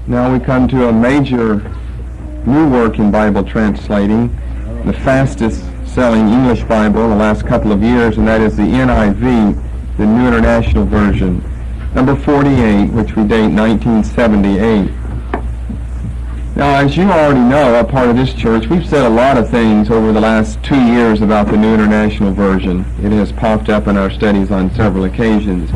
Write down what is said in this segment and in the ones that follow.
Now we come to a major new work in Bible translating, the fastest selling English Bible in the last couple of years, and that is the NIV, the New International Version, number 48, which we date 1978. Now, as you already know, a part of this church, we've said a lot of things over the last 2 years about the New International Version. It has popped up in our studies on several occasions.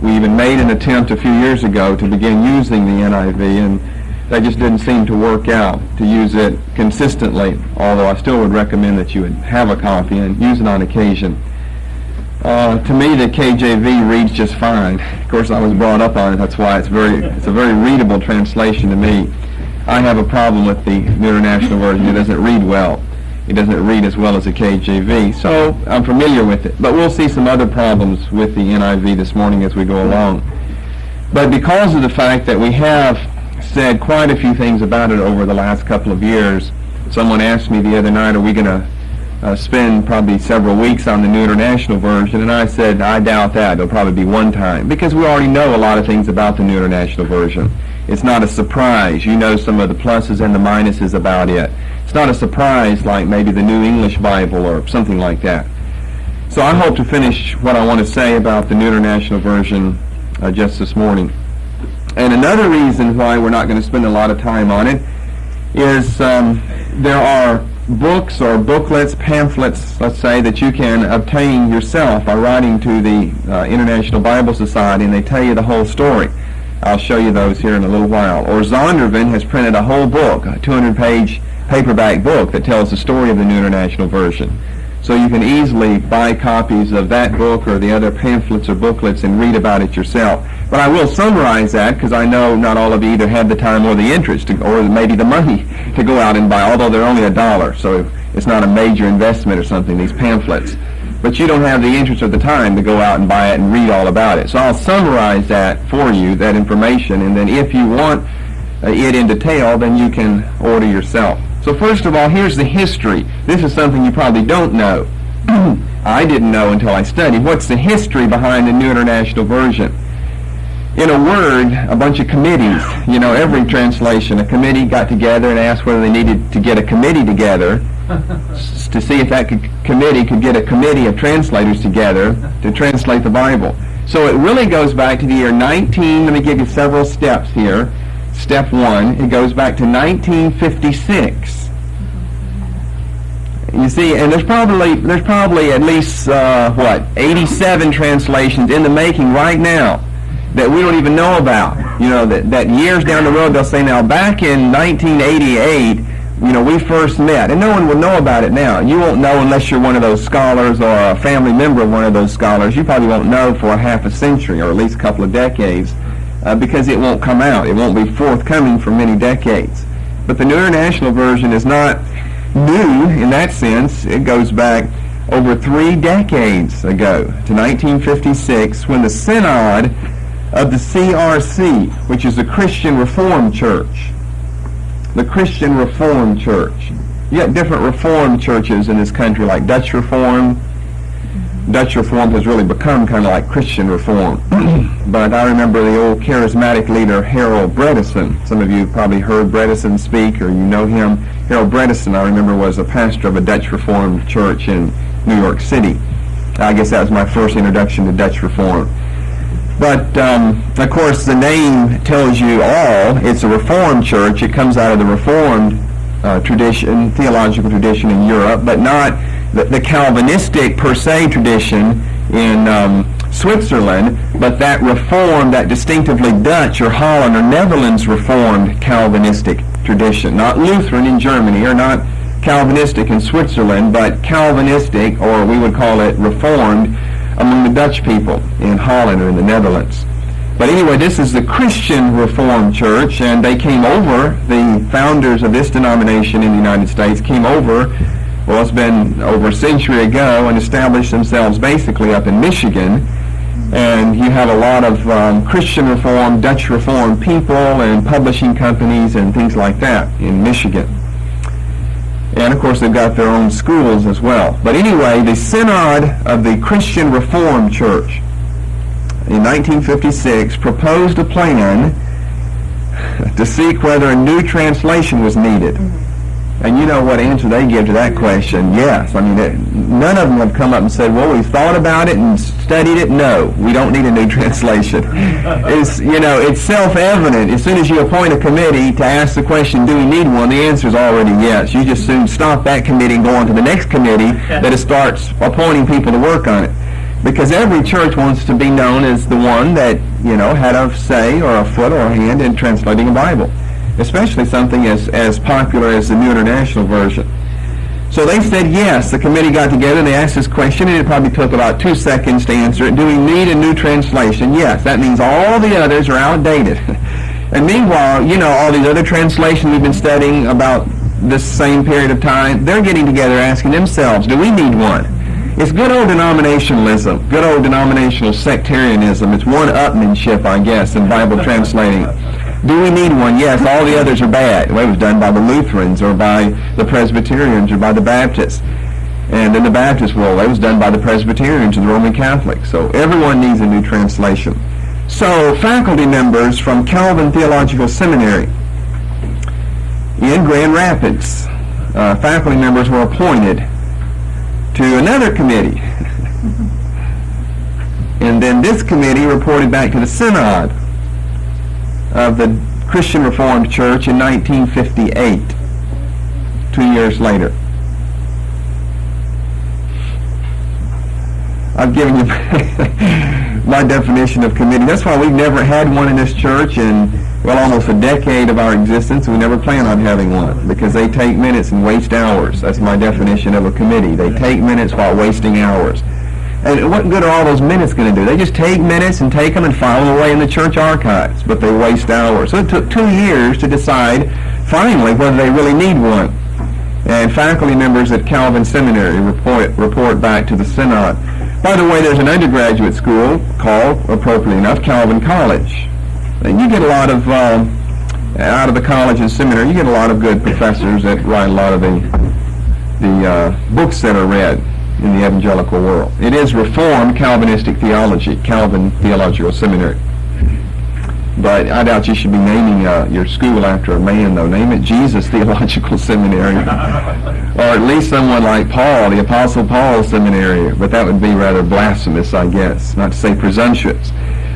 We even made an attempt a few years ago to begin using the NIV, and that just didn't seem to work out, to use it consistently, although I still would recommend that you would have a copy and use it on occasion. To me, the KJV reads just fine. Of course, I was brought up on it. That's why it's a very readable translation to me. I have a problem with the New International Version. It doesn't read well. It doesn't read as well as the KJV, so I'm familiar with it. But we'll see some other problems with the NIV this morning as we go along. But because of the fact that we have said quite a few things about it over the last couple of years, someone asked me the other night, are we going to spend probably several weeks on the New International Version? And I said, I doubt that. It'll probably be one time, because we already know a lot of things about the New International Version. It's not a surprise. You know some of the pluses and the minuses about it. It's not a surprise like maybe the New English Bible or something like that. So I hope to finish what I want to say about the New International Version just this morning. And another reason why we're not going to spend a lot of time on it is there are books or booklets, pamphlets, let's say, that you can obtain yourself by writing to the International Bible Society, and they tell you the whole story. I'll show you those here in a little while. Or Zondervan has printed a whole book, a 200-page paperback book that tells the story of the New International Version. So you can easily buy copies of that book or the other pamphlets or booklets and read about it yourself. But I will summarize that, because I know not all of you either have the time or the interest or maybe the money to go out and buy, although they're only $1, so it's not a major investment or something, these pamphlets. But you don't have the interest or the time to go out and buy it and read all about it. So I'll summarize that for you, that information, and then if you want it in detail, then you can order yourself. So first of all, here's the history. This is something you probably don't know. I didn't know until I studied. What's the history behind the New International Version? In a word, a bunch of committees. You know, every translation, a committee got together and asked whether they needed to get a committee together to see if that committee could get a committee of translators together to translate the Bible. So it really goes back to the year let me give you several steps here. Step 1, it goes back to 1956. You see, and there's probably at least 87 translations in the making right now that we don't even know about. You know, that years down the road they'll say, now back in 1988, you know, we first met, and no one will know about it now. You won't know unless you're one of those scholars or a family member of one of those scholars. You probably won't know for a half a century or at least a couple of decades. Because it won't come out. It won't be forthcoming for many decades. But the New International Version is not new in that sense. It goes back over 3 decades ago to 1956, when the Synod of the CRC, which is the Christian Reformed Church, the Christian Reformed Church. You got different Reformed churches in this country, like Dutch Reformed. Dutch Reformed has really become kind of like Christian Reform. But I remember the old charismatic leader, Harold Bredesen. Some of you probably heard Bredesen speak, or you know him. Harold Bredesen, I remember, was a pastor of a Dutch Reformed church in New York City. I guess that was my first introduction to Dutch Reform. But, of course, the name tells you all. It's a Reformed church. It comes out of the Reformed tradition, theological tradition in Europe, but not the Calvinistic per se tradition in Switzerland, but that Reformed, that distinctively Dutch or Holland or Netherlands Reformed Calvinistic tradition. Not Lutheran in Germany, or not Calvinistic in Switzerland, but Calvinistic, or we would call it Reformed, among the Dutch people in Holland or in the Netherlands. But anyway, this is the Christian Reformed Church, and they came over, the founders of this denomination in the United States came over, well, it's been over a century ago, and established themselves basically up in Michigan. And you have a lot of Christian Reformed, Dutch Reformed people and publishing companies and things like that in Michigan. And of course they've got their own schools as well. But anyway, the Synod of the Christian Reformed Church in 1956 proposed a plan to seek whether a new translation was needed. And you know what answer they give to that question? Yes. I mean, none of them have come up and said, well, we've thought about it and studied it. No, we don't need a new translation. It's self-evident. As soon as you appoint a committee to ask the question, do we need one, the answer is already yes. You just soon stop that committee and go on to the next committee that it starts appointing people to work on it. Because every church wants to be known as the one that, had a say or a foot or a hand in translating a Bible, especially something as popular as the New International Version. So they said yes. The committee got together and they asked this question, and it probably took about 2 seconds to answer it. Do we need a new translation? Yes. That means all the others are outdated. And meanwhile, all these other translations we've been studying about this same period of time, they're getting together asking themselves, do we need one? It's good old denominationalism, good old denominational sectarianism. It's one-upmanship, I guess, in Bible translating. Do we need one? Yes, all the others are bad. Well, it was done by the Lutherans or by the Presbyterians or by the Baptists. And in the Baptist world, it was done by the Presbyterians and the Roman Catholics. So everyone needs a new translation. So faculty members from Calvin Theological Seminary in Grand Rapids, faculty members were appointed to another committee. And then this committee reported back to the Synod of the Christian Reformed Church in 1958, 2 years later. I've given you my definition of committee. That's why we've never had one in this church in, almost a decade of our existence. We never plan on having one because they take minutes and waste hours. That's my definition of a committee. They take minutes while wasting hours. And what good are all those minutes going to do? They just take minutes and take them and file them away in the church archives, but they waste hours. So it took 2 years to decide, finally, whether they really need one. And faculty members at Calvin Seminary report back to the Synod. By the way, there's an undergraduate school called, appropriately enough, Calvin College. And you get a lot of, out of the college and seminary, you get a lot of good professors that write a lot of the books that are read in the evangelical world. It is Reformed Calvinistic theology, Calvin Theological Seminary. But I doubt you should be naming your school after a man, though. Name it Jesus Theological Seminary. Or at least someone like Paul, the Apostle Paul Seminary. But that would be rather blasphemous, I guess, not to say presumptuous.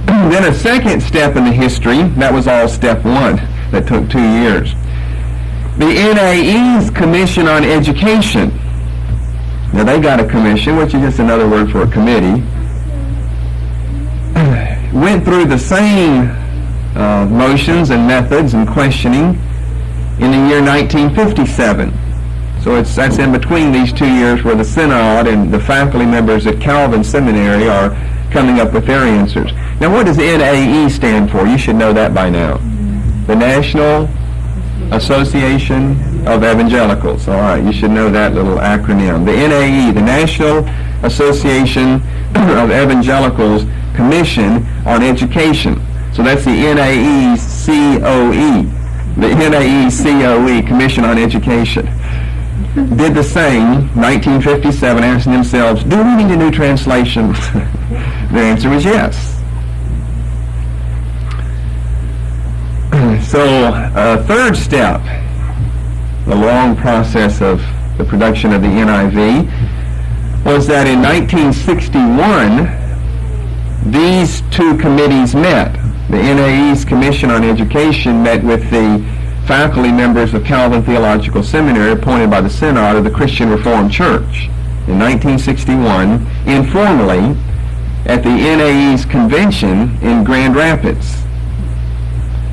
Then a second step in the history, that was all step one, that took 2 years. The NAE's Commission on Education. Now they got a commission, which is just another word for a committee. Went through the same motions and methods and questioning in the year 1957. So that's in between these 2 years where the Synod and the faculty members at Calvin Seminary are coming up with their answers. Now what does NAE stand for? You should know that by now. The National Association of Evangelicals. All right, you should know that little acronym. The NAE, the National Association of Evangelicals Commission on Education. So that's the NAECOE. The NAECOE, Commission on Education. Did the same, 1957, asking themselves, do we need a new translation? The answer was yes. So, third step, the long process of the production of the NIV, was that in 1961, these two committees met. The NAE's Commission on Education met with the faculty members of Calvin Theological Seminary appointed by the Synod of the Christian Reformed Church in 1961, informally, at the NAE's convention in Grand Rapids.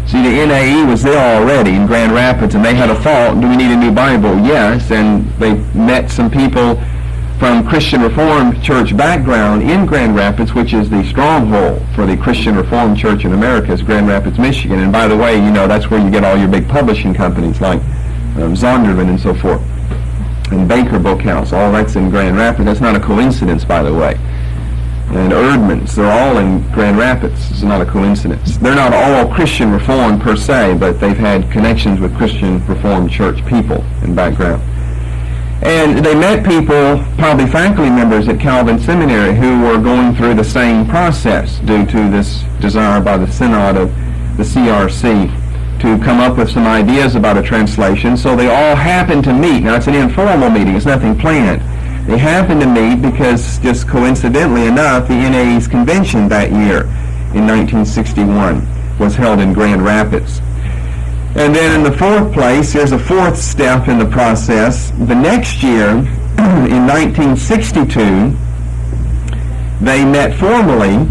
See, the NAE was there already in Grand Rapids, and they had a thought, do we need a new Bible? Yes, and they met some people from Christian Reformed Church background in Grand Rapids, which is the stronghold for the Christian Reformed Church in America, is Grand Rapids, Michigan. And by the way, that's where you get all your big publishing companies like Zondervan and so forth, and Baker Book House. All that's in Grand Rapids. That's not a coincidence, by the way. And Erdman's, they're all in Grand Rapids. It's not a coincidence. They're not all Christian Reformed per se, but they've had connections with Christian Reformed Church people in background. And they met people, probably faculty members at Calvin Seminary, who were going through the same process due to this desire by the Synod of the CRC to come up with some ideas about a translation. So they all happened to meet. Now, it's an informal meeting. It's nothing planned. They happened to meet because, just coincidentally enough, the NAE's convention that year in 1961 was held in Grand Rapids. And then in the fourth place, there's a fourth step in the process. The next year, in 1962, they met formally.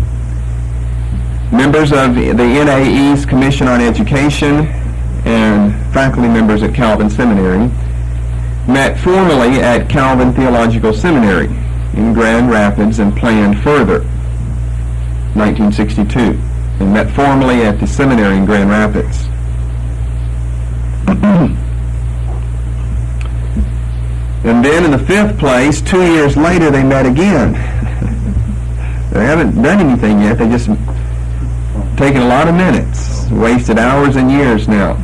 Members of the NAE's Commission on Education and faculty members at Calvin Seminary met formally at Calvin Theological Seminary in Grand Rapids and planned further. 1962. They met formally at the seminary in Grand Rapids. And then in the fifth place, 2 years later, they met again. They haven't done anything yet. They just taken a lot of minutes, wasted hours and years now.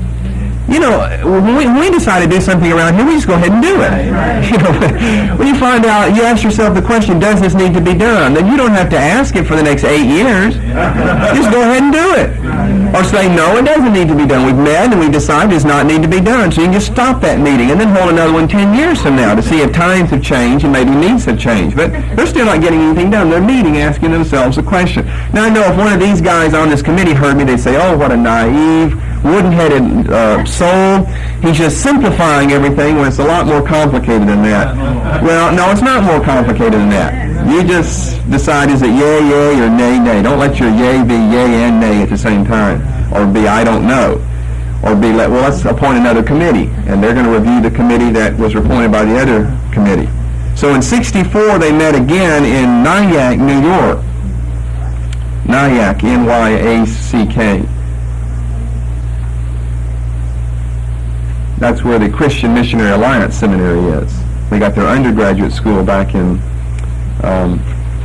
You know, when we decide to do something around here, we just go ahead and do it. You know, when you find out, you ask yourself the question, does this need to be done? Then you don't have to ask it for the next 8 years. Just go ahead and do it. Or say, no, it doesn't need to be done. We've met and we decided it does not need to be done. So you can just stop that meeting and then hold another one 10 years from now to see if times have changed and maybe needs have changed. But they're still not getting anything done. They're meeting, asking themselves a question. Now I know if one of these guys on this committee heard me, they'd say, oh, what a naive, wooden-headed soul. He's just simplifying everything when it's a lot more complicated than that. Well, no, it's not more complicated than that. You just decide, is it yay, yay, or nay, nay. Don't let your yay be yay and nay at the same time. Or be I don't know. Or be, well, let's appoint another committee. And they're going to review the committee that was appointed by the other committee. So in 64, they met again in Nyack, New York. Nyack, N-Y-A-C-K. That's where the Christian Missionary Alliance Seminary is. They got their undergraduate school back in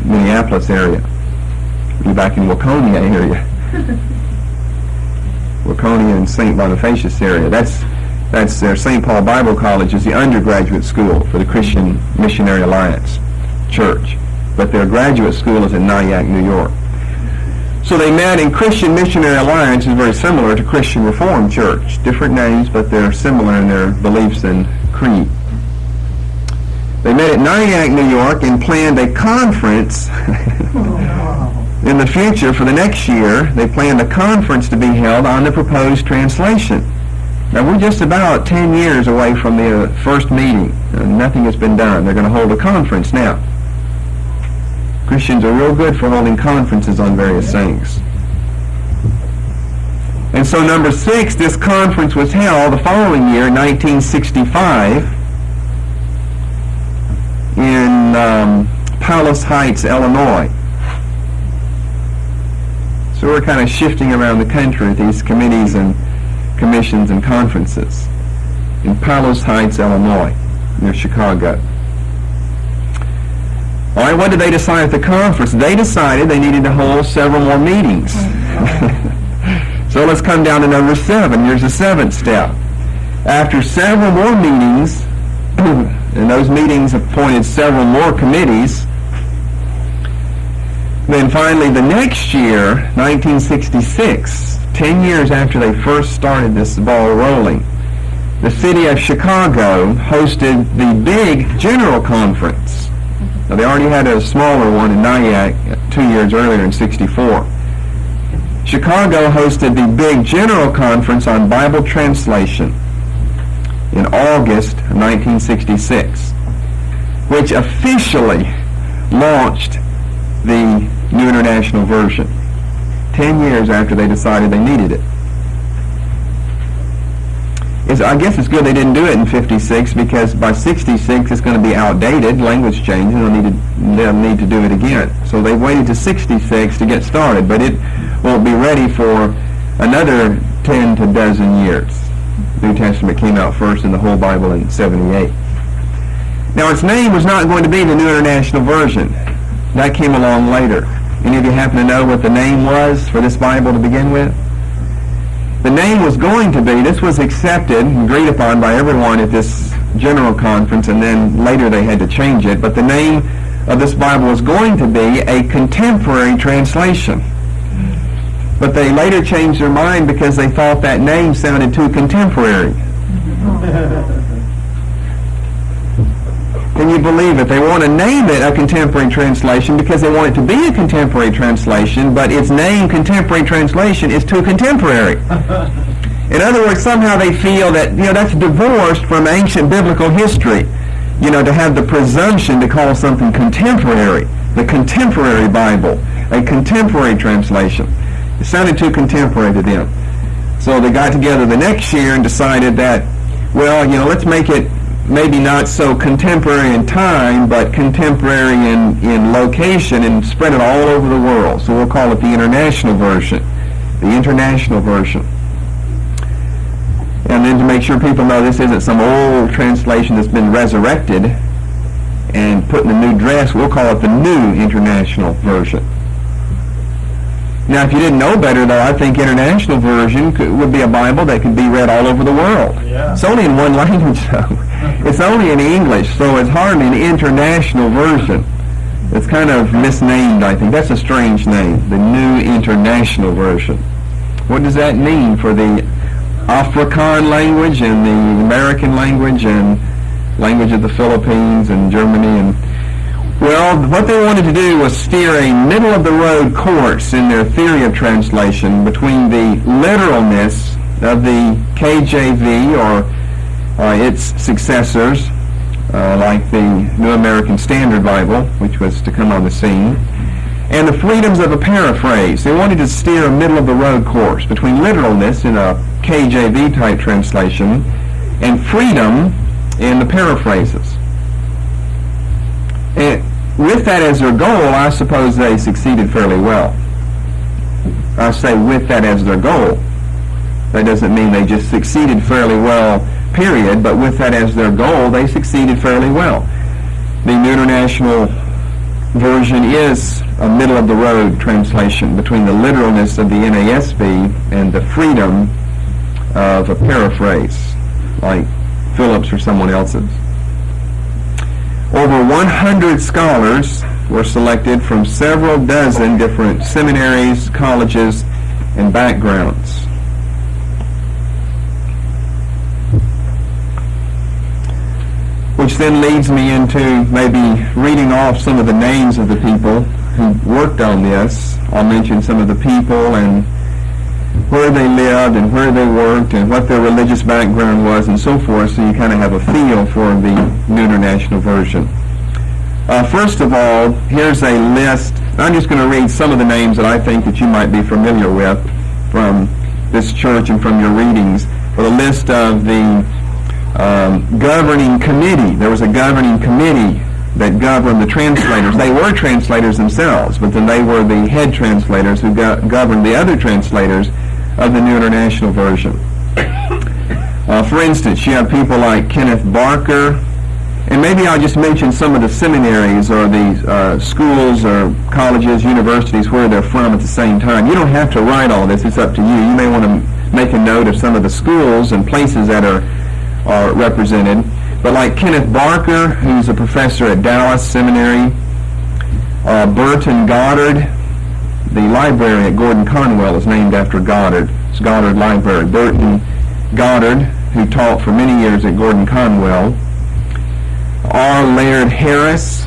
Minneapolis area. Be back in Waconia area. Waconia and St. Bonifacius area. That's their St. Paul Bible College is the undergraduate school for the Christian Missionary Alliance Church. But their graduate school is in Nyack, New York. So they met in Christian Missionary Alliance is very similar to Christian Reformed Church. Different names, but they're similar in their beliefs and creed. They met at Nyack, New York, and planned a conference in the future for the next year. They planned a conference to be held on the proposed translation. Now we're just about 10 years away from the first meeting, and nothing has been done. They're going to hold a conference now. Christians are real good for holding conferences on various things. And so number 6, this conference was held the following year, 1965, in Palos Heights, Illinois. So we're kind of shifting around the country with these committees and commissions and conferences. In Palos Heights, Illinois, near Chicago. All right, what did they decide at the conference? They decided they needed to hold several more meetings. So let's come down to number 7. Here's the 7th step. After several more meetings, and those meetings appointed several more committees, then finally the next year, 1966, 10 years after they first started this ball rolling, the city of Chicago hosted the big general conference. Now, they already had a smaller one in Nyack 2 years earlier in 64. Chicago hosted the big general conference on Bible translation in August of 1966, which officially launched the New International Version 10 years after they decided they needed it. I guess it's good they didn't do it in 56, because by 66 it's going to be outdated, language changes, they'll need to do it again. So they waited to 66 to get started, but it won't be ready for another 10 to dozen years. The New Testament came out first in the whole Bible in 78. Now its name was not going to be the New International Version. That came along later. Any of you happen to know what the name was for this Bible to begin with? The name was going to be, this was accepted and agreed upon by everyone at this general conference, and then later they had to change it, but the name of this Bible was going to be a contemporary translation. But they later changed their mind because they thought that name sounded too contemporary. Can you believe it? They want to name it a contemporary translation because they want it to be a contemporary translation, but its name, contemporary translation, is too contemporary. In other words, somehow they feel that, that's divorced from ancient biblical history. To have the presumption to call something contemporary, the contemporary Bible, a contemporary translation. It sounded too contemporary to them. So they got together the next year and decided that, let's make it maybe not so contemporary in time, but contemporary in location, and spread it all over the world. So we'll call it the International Version. The International Version. And then to make sure people know this isn't some old translation that's been resurrected and put in a new dress, we'll call it the New International Version. Now, if you didn't know better, though, I think International Version would be a Bible that could be read all over the world. Yeah. It's only in one language, though. It's only in English, so it's hardly an international version. It's kind of misnamed, I think. That's a strange name, the New International Version. What does that mean for the Afrikaan language and the American language and language of the Philippines and Germany? Well, what they wanted to do was steer a middle-of-the-road course in their theory of translation between the literalness of the KJV or its successors, like the New American Standard Bible, which was to come on the scene, and the freedoms of a paraphrase. They wanted to steer a middle-of-the-road course between literalness in a KJV-type translation and freedom in the paraphrases. And with that as their goal, I suppose they succeeded fairly well. I say with that as their goal. That doesn't mean they just succeeded fairly well, period, but with that as their goal, they succeeded fairly well. The New International Version is a middle-of-the-road translation between the literalness of the NASB and the freedom of a paraphrase, like Phillips or someone else's. Over 100 scholars were selected from several dozen different seminaries, colleges, and backgrounds. Which then leads me into maybe reading off some of the names of the people who worked on this. I'll mention some of the people and where they lived and where they worked and what their religious background was and so forth, so you kind of have a feel for the New International Version. First of all, here's a list. I'm just going to read some of the names that I think that you might be familiar with from this church and from your readings. For the list of the governing committee. There was a governing committee that governed the translators. They were translators themselves, but then they were the head translators who governed the other translators of the New International Version. For instance, you have people like Kenneth Barker, and maybe I'll just mention some of the seminaries or the schools or colleges, universities, where they're from at the same time. You don't have to write all this. It's up to you. You may want to make a note of some of the schools and places that are represented. But like Kenneth Barker, who's a professor at Dallas Seminary, Burton Goddard, the library at Gordon Conwell is named after Goddard. It's Goddard Library. Burton Goddard, who taught for many years at Gordon Conwell. R. Laird Harris,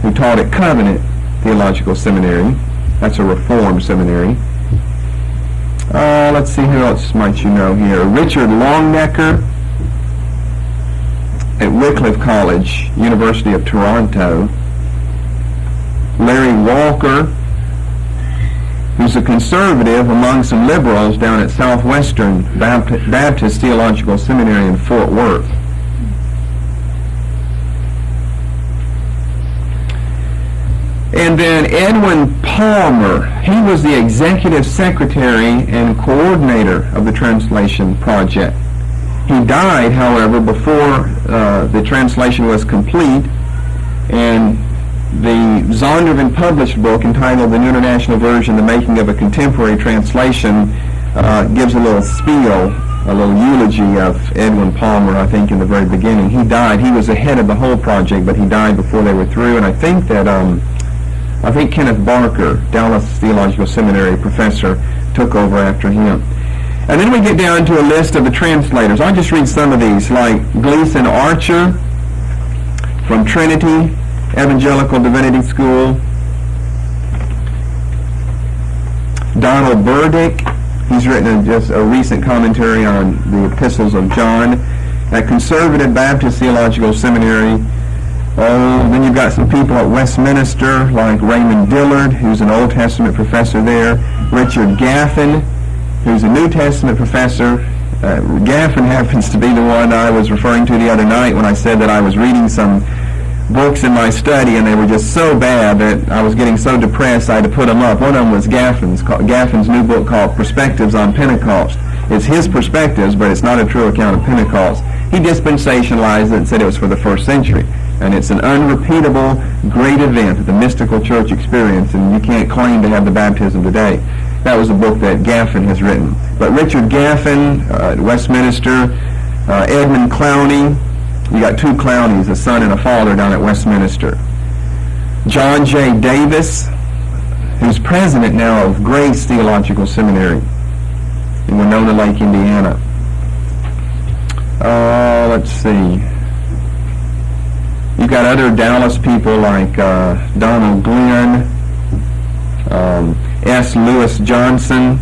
who taught at Covenant Theological Seminary. That's a Reformed seminary. Let's see, who else might you know here? Richard Longnecker at Wycliffe College, University of Toronto. Larry Walker, who's a conservative among some liberals down at Southwestern Baptist Theological Seminary in Fort Worth. And then Edwin Palmer, he was the executive secretary and coordinator of the translation project. He died, however, before the translation was complete, and the Zondervan published book entitled The New International Version, The Making of a Contemporary Translation, gives a little spiel, a little eulogy of Edwin Palmer, I think, in the very beginning. He died. He was the head of the whole project, but he died before they were through, and I think that Kenneth Barker, Dallas Theological Seminary professor, took over after him. And then we get down to a list of the translators. I'll just read some of these, like Gleason Archer from Trinity Evangelical Divinity School. Donald Burdick, he's written just a recent commentary on the epistles of John at Conservative Baptist Theological Seminary. Then you've got some people at Westminster, like Raymond Dillard, who's an Old Testament professor there. Richard Gaffin, who's a New Testament professor. Gaffin happens to be the one I was referring to the other night when I said that I was reading some books in my study and they were just so bad that I was getting so depressed I had to put them up. One of them was Gaffin's new book called Perspectives on Pentecost. It's his perspectives, but it's not a true account of Pentecost. He dispensationalized it and said it was for the first century. And it's an unrepeatable, great event that the mystical church experienced, and you can't claim to have the baptism today. That was a book that Gaffin has written. But Richard Gaffin at Westminster, Edmund Clowney, you got two Clowneys, a son and a father down at Westminster. John J. Davis, who's president now of Grace Theological Seminary in Winona Lake, Indiana. Let's see. You've got other Dallas people like Donald Glenn, S. Lewis Johnson,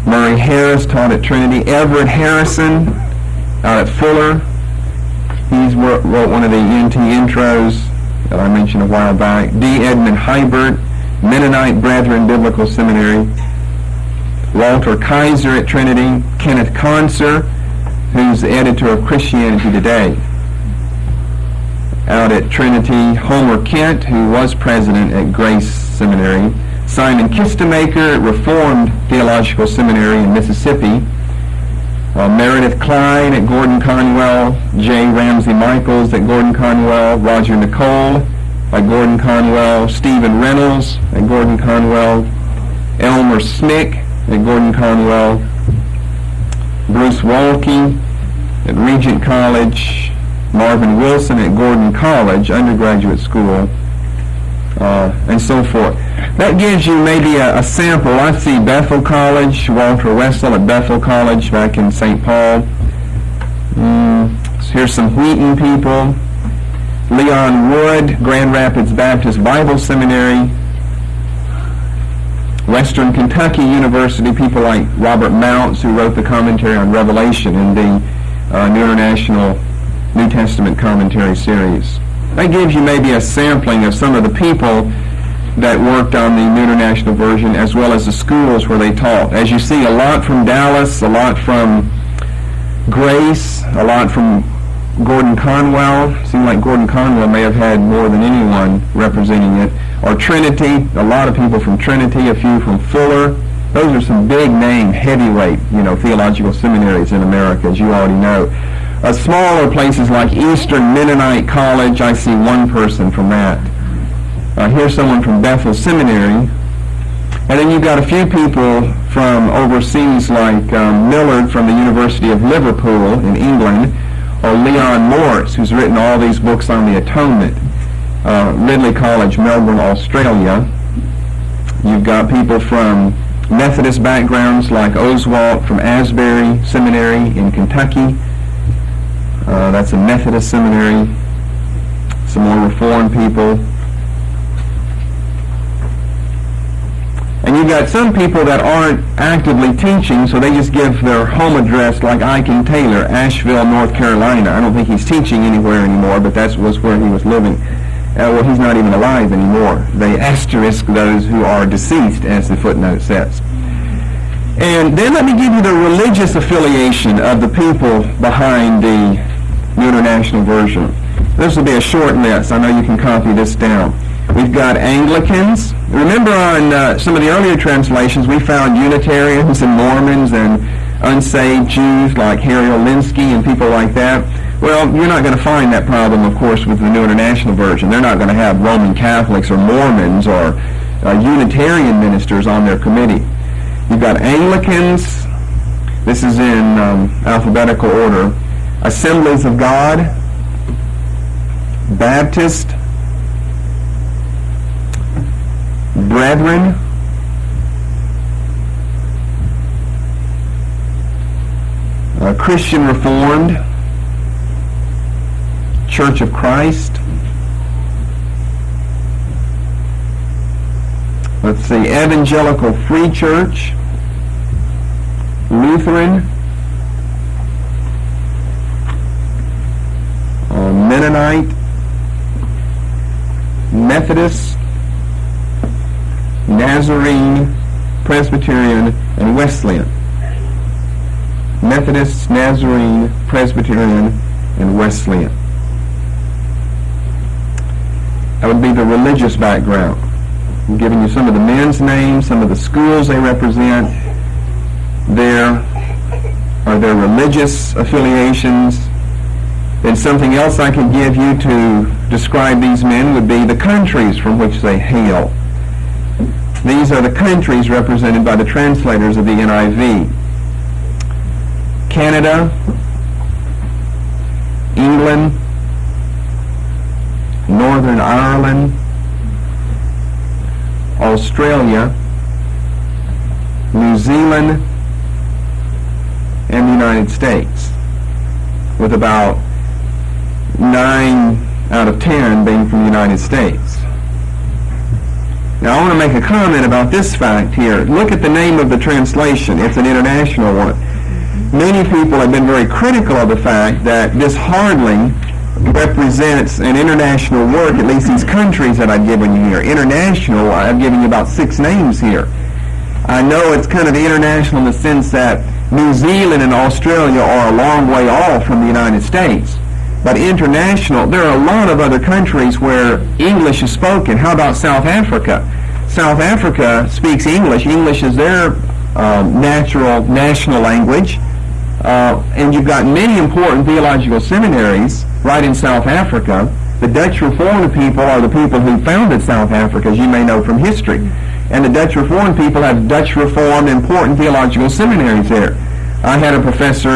Murray Harris taught at Trinity, Everett Harrison out at Fuller. He wrote one of the NT intros that I mentioned a while back. D. Edmund Hibert, Mennonite Brethren Biblical Seminary. Walter Kaiser at Trinity. Kenneth Conser, who's the editor of Christianity Today out at Trinity. Homer Kent, who was president at Grace Seminary. Simon Kistemaker at Reformed Theological Seminary in Mississippi. Meredith Klein at Gordon Conwell. J. Ramsey Michaels at Gordon Conwell. Roger Nicole at Gordon Conwell. Stephen Reynolds at Gordon Conwell. Elmer Snick at Gordon Conwell. Bruce Walke at Regent College. Marvin Wilson at Gordon College, undergraduate school, and so forth. That gives you maybe a sample. I see Bethel College, Walter Wessel at Bethel College back in St. Paul. So here's some Wheaton people. Leon Wood, Grand Rapids Baptist Bible Seminary. Western Kentucky University, people like Robert Mounts, who wrote the commentary on Revelation in the New International New Testament Commentary Series. That gives you maybe a sampling of some of the people that worked on the New International Version, as well as the schools where they taught. As you see, a lot from Dallas, a lot from Grace, a lot from Gordon Conwell. Seemed like Gordon Conwell may have had more than anyone representing it. Or Trinity, a lot of people from Trinity, a few from Fuller. Those are some big name, heavyweight, theological seminaries in America, as you already know. Smaller places like Eastern Mennonite College, I see one person from that. Here's someone from Bethel Seminary. And then you've got a few people from overseas like Millard from the University of Liverpool in England, or Leon Morris, who's written all these books on the Atonement. Ridley College, Melbourne, Australia. You've got people from Methodist backgrounds like Oswalt from Asbury Seminary in Kentucky. That's a Methodist seminary. Some more Reformed people. And you've got some people that aren't actively teaching, so they just give their home address, like Ike Taylor, Asheville, North Carolina. I don't think he's teaching anywhere anymore, but that was where he was living. Well, he's not even alive anymore. They asterisk those who are deceased, as the footnote says. And then let me give you the religious affiliation of the people behind the New International Version. This will be a short list. I know you can copy this down. We've got Anglicans. Remember on some of the earlier translations, we found Unitarians and Mormons and unsaved Jews like Harry Olinsky and people like that. Well, you're not going to find that problem, of course, with the New International Version. They're not going to have Roman Catholics or Mormons or Unitarian ministers on their committee. You've got Anglicans. This is in alphabetical order. Assemblies of God. Brethren, Christian Reformed, Church of Christ. Let's see, Evangelical Free Church, Lutheran, Mennonite, Methodist, Nazarene, Presbyterian, and Wesleyan. Methodist, Nazarene, Presbyterian, and Wesleyan. That would be the religious background. I'm giving you some of the men's names, some of the schools they represent, their religious affiliations. Then something else I can give you to describe these men would be the countries from which they hail. These are the countries represented by the translators of the NIV. Canada, England, Northern Ireland, Australia, New Zealand, and the United States, with about 9 out of 10 being from the United States. Now I want to make a comment about this fact here. Look at the name of the translation. It's an international one. Many people have been very critical of the fact that this hardly represents an international work, at least these countries that I've given you here. International, I've given you about 6 names here. I know it's kind of international in the sense that New Zealand and Australia are a long way off from the United States. But international, there are a lot of other countries where English is spoken. How about South Africa? South Africa speaks English. English is their national language. And you've got many important theological seminaries right in South Africa. The Dutch Reformed people are the people who founded South Africa, as you may know from history. And the Dutch Reformed people have Dutch Reformed important theological seminaries there. I had a professor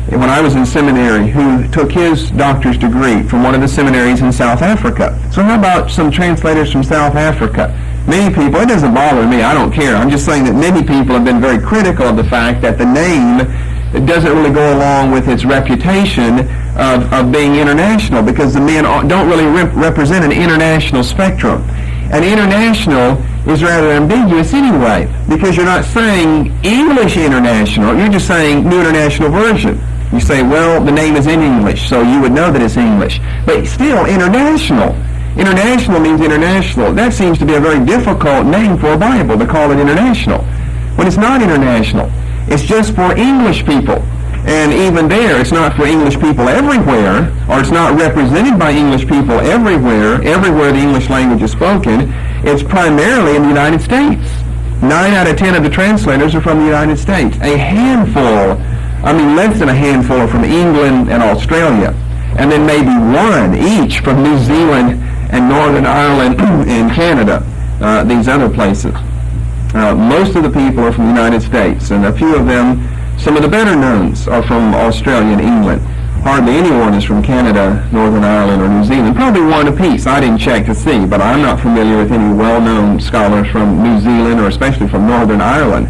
when I was in seminary who took his doctor's degree from one of the seminaries in South Africa. So how about some translators from South Africa? Many people, it doesn't bother me, I don't care. I'm just saying that many people have been very critical of the fact that the name doesn't really go along with its reputation of being international, because the men don't really represent an international spectrum. And international is rather ambiguous anyway, because you're not saying English international, you're just saying New International Version. You say, well, the name is in English, so you would know that it's English. But still, international. International means international. That seems to be a very difficult name for a Bible, to call it international. When it's not international. It's just for English people. And even there, it's not for English people everywhere, or it's not represented by English people everywhere the English language is spoken. It's primarily in the United States. 9 out of 10 of the translators are from the United States. A handful, less than a handful are from England and Australia. And then maybe 1 each from New Zealand and Northern Ireland and Canada, these other places. Most of the people are from the United States, and a few of them, some of the better knowns, are from Australia and England. Hardly anyone is from Canada, Northern Ireland, or New Zealand. Probably 1 apiece. I didn't check to see, but I'm not familiar with any well-known scholars from New Zealand, or especially from Northern Ireland.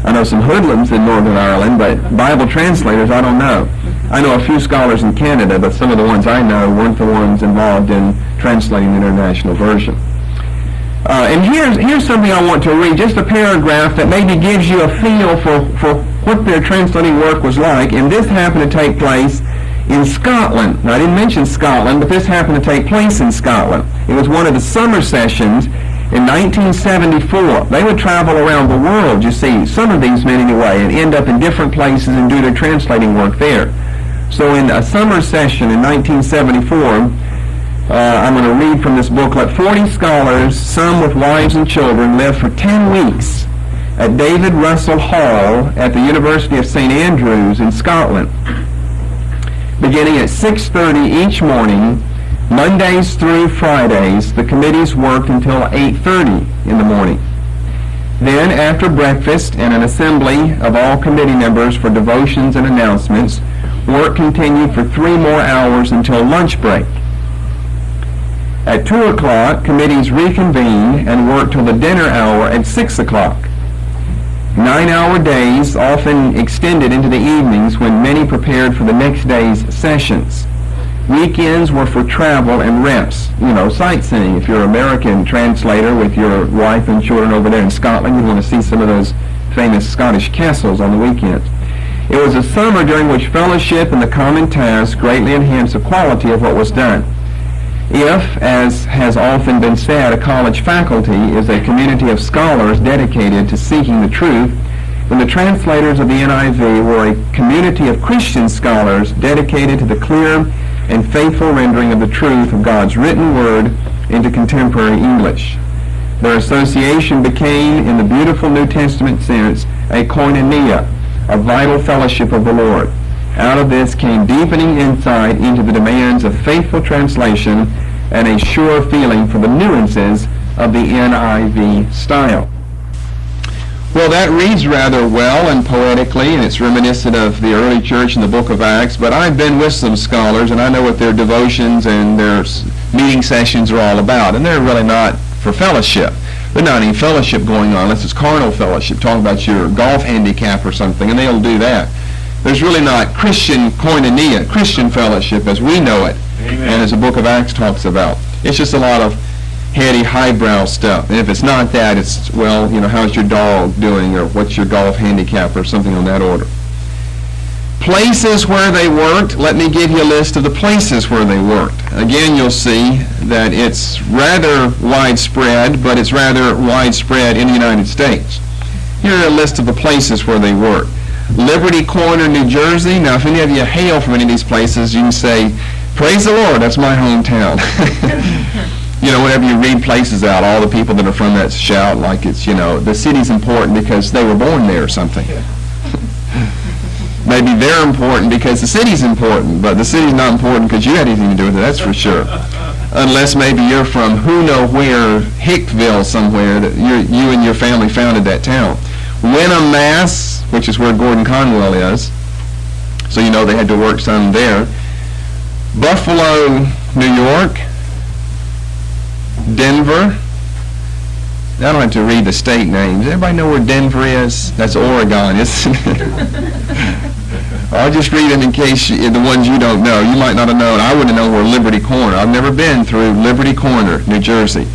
I know some hoodlums in Northern Ireland, but Bible translators, I don't know. I know a few scholars in Canada, but some of the ones I know weren't the ones involved in translating the International Version. And here's something I want to read, just a paragraph that maybe gives you a feel for what their translating work was like. And this happened to take place in Scotland. Now, I didn't mention Scotland, but this happened to take place in Scotland. It was one of the summer sessions in 1974. They would travel around the world, you see, some of these men anyway, and end up in different places and do their translating work there. So in a summer session in 1974, I'm going to read from this booklet. 40 scholars, some with wives and children, lived for 10 weeks at David Russell Hall at the University of St. Andrews in Scotland. Beginning at 6:30 each morning, Mondays through Fridays, the committees worked until 8:30 in the morning. Then, after breakfast and an assembly of all committee members for devotions and announcements, work continued for 3 more hours until lunch break. At 2 o'clock, committees reconvene and work till the dinner hour at 6 o'clock. 9-hour days often extended into the evenings when many prepared for the next day's sessions. Weekends were for travel and rest, sightseeing. If you're an American translator with your wife and children over there in Scotland, you want to see some of those famous Scottish castles on the weekends. It was a summer during which fellowship and the common task greatly enhanced the quality of what was done. If, as has often been said, a college faculty is a community of scholars dedicated to seeking the truth, then the translators of the NIV were a community of Christian scholars dedicated to the clear and faithful rendering of the truth of God's written word into contemporary English. Their association became, in the beautiful New Testament sense, a koinonia, a vital fellowship of the Lord. Out of this came deepening insight into the demands of faithful translation and a sure feeling for the nuances of the NIV style. Well, that reads rather well and poetically, and it's reminiscent of the early church in the book of Acts, but I've been with some scholars, and I know what their devotions and their meeting sessions are all about, and they're really not for fellowship. There's not any fellowship going on unless it's carnal fellowship, talking about your golf handicap or something, and they'll do that. There's really not Christian koinonia, Christian fellowship as we know it, Amen. And as the book of Acts talks about. It's just a lot of heady, highbrow stuff. And if it's not that, it's, how's your dog doing, or what's your golf handicap, or something on that order. Places where they worked, let me give you a list of the places where they worked. Again, you'll see that it's rather widespread, but it's rather widespread in the United States. Here are a list of the places where they worked. Liberty Corner, New Jersey. Now, if any of you hail from any of these places, you can say, praise the Lord, that's my hometown. Whenever you read places out, all the people that are from that shout like it's, the city's important because they were born there or something. Maybe they're important because the city's important, but the city's not important because you had anything to do with it, that's for sure. Unless maybe you're from who know where, Hickville somewhere, that you and your family founded that town. Wenham, Mass., which is where Gordon Conwell is, so they had to work some there. Buffalo, New York. Denver. I don't have to read the state names. Everybody know where Denver is? That's Oregon, isn't it? I'll just read them in case the ones you don't know. You might not have known. I wouldn't know where Liberty Corner. I've never been through Liberty Corner, New Jersey,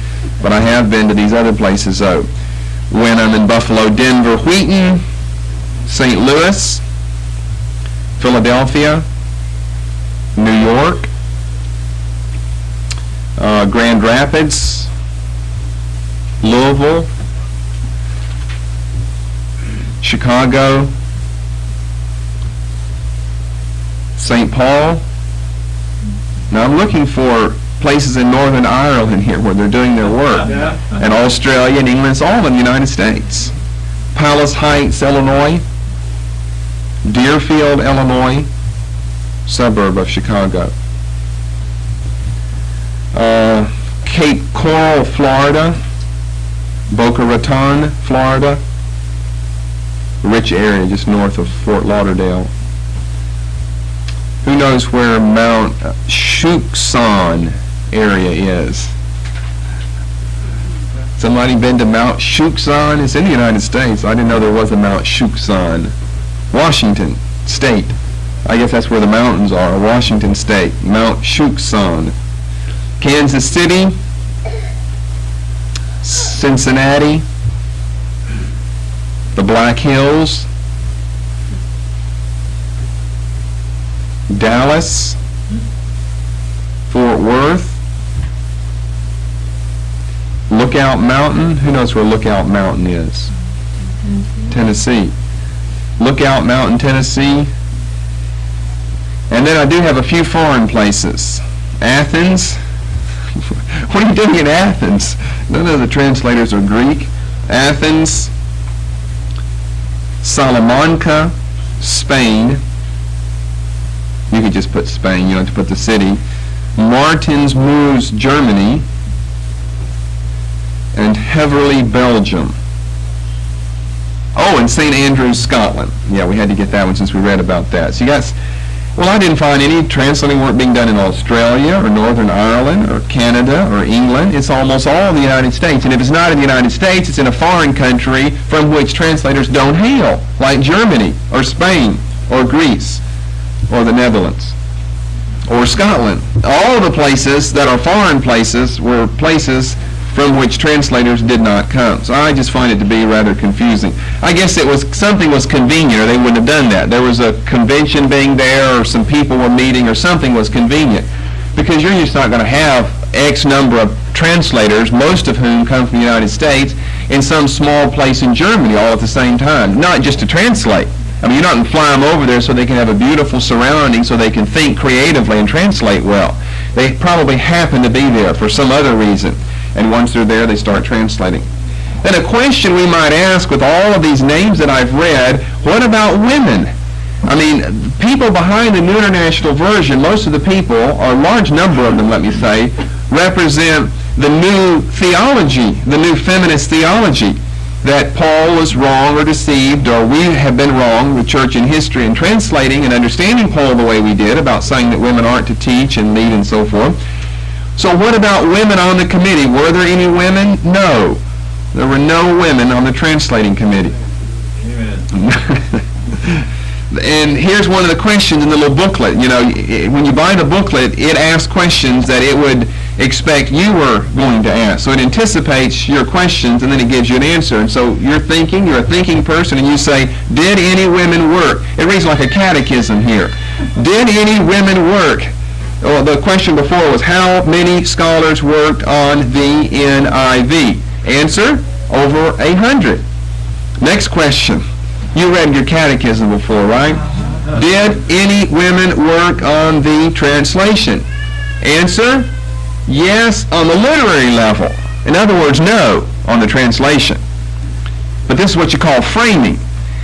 but I have been to these other places though. Wenham in Buffalo, Denver, Wheaton, St. Louis, Philadelphia, New York, Grand Rapids, Louisville, Chicago, St. Paul. Now I'm looking for places in Northern Ireland here where they're doing their work. And Australia and England, it's all in the United States. Palace Heights, Illinois. Deerfield, Illinois, suburb of Chicago. Cape Coral, Florida. Boca Raton, Florida. Rich area just north of Fort Lauderdale. Who knows where Mount Shuksan area is? Somebody been to Mount Shuksan? It's in the United States. I didn't know there was a Mount Shuksan. Washington State. I guess that's where the mountains are. Washington State. Mount Shuksan. Kansas City. Cincinnati. The Black Hills. Dallas. Fort Worth. Lookout Mountain. Who knows where Lookout Mountain is? Tennessee. Lookout Mountain, Tennessee. And then I do have a few foreign places. Athens. What are you doing in Athens? None of the translators are Greek. Athens. Salamanca, Spain. You could just put Spain, you don't have to put the city. Martins-Moos, Germany. And Heverlee, Belgium. Oh, and St. Andrews, Scotland. Yeah, we had to get that one since we read about that. So you got, Well, I didn't find any translating work being done in Australia or Northern Ireland or Canada or England. It's almost all in the United States. And if it's not in the United States, it's in a foreign country from which translators don't hail, like Germany or Spain or Greece or the Netherlands or Scotland. All the places that are foreign places were places from which translators did not come. So I just find it to be rather confusing. I guess something was convenient, or they wouldn't have done that. There was a convention being there, or some people were meeting, or something was convenient. Because you're just not going to have X number of translators, most of whom come from the United States, in some small place in Germany all at the same time, not just to translate. I mean, you're not going to fly them over there so they can have a beautiful surrounding, so they can think creatively and translate well. They probably happen to be there for some other reason. And once they're there, they start translating. Then a question we might ask with all of these names that I've read, what about women? I mean, people behind the New International Version, most of the people, or a large number of them, let me say, represent the new theology, the new feminist theology, that Paul was wrong or deceived, or we have been wrong, the church in history, in translating and understanding Paul the way we did, about saying that women aren't to teach and lead and so forth. So what about women on the committee? Were there any women? No. There were no women on the translating committee. Amen. And here's one of the questions in the little booklet. You know, when you buy the booklet, it asks questions that it would expect you were going to ask. So it anticipates your questions, and then it gives you an answer. And so you're a thinking person, and you say, did any women work? It reads like a catechism here. Did any women work? Well, the question before was, how many scholars worked on the NIV? Answer, over 100. Next question. You read your catechism before, right? Did any women work on the translation? Answer, yes, on the literary level. In other words, no, on the translation. But this is what you call framing.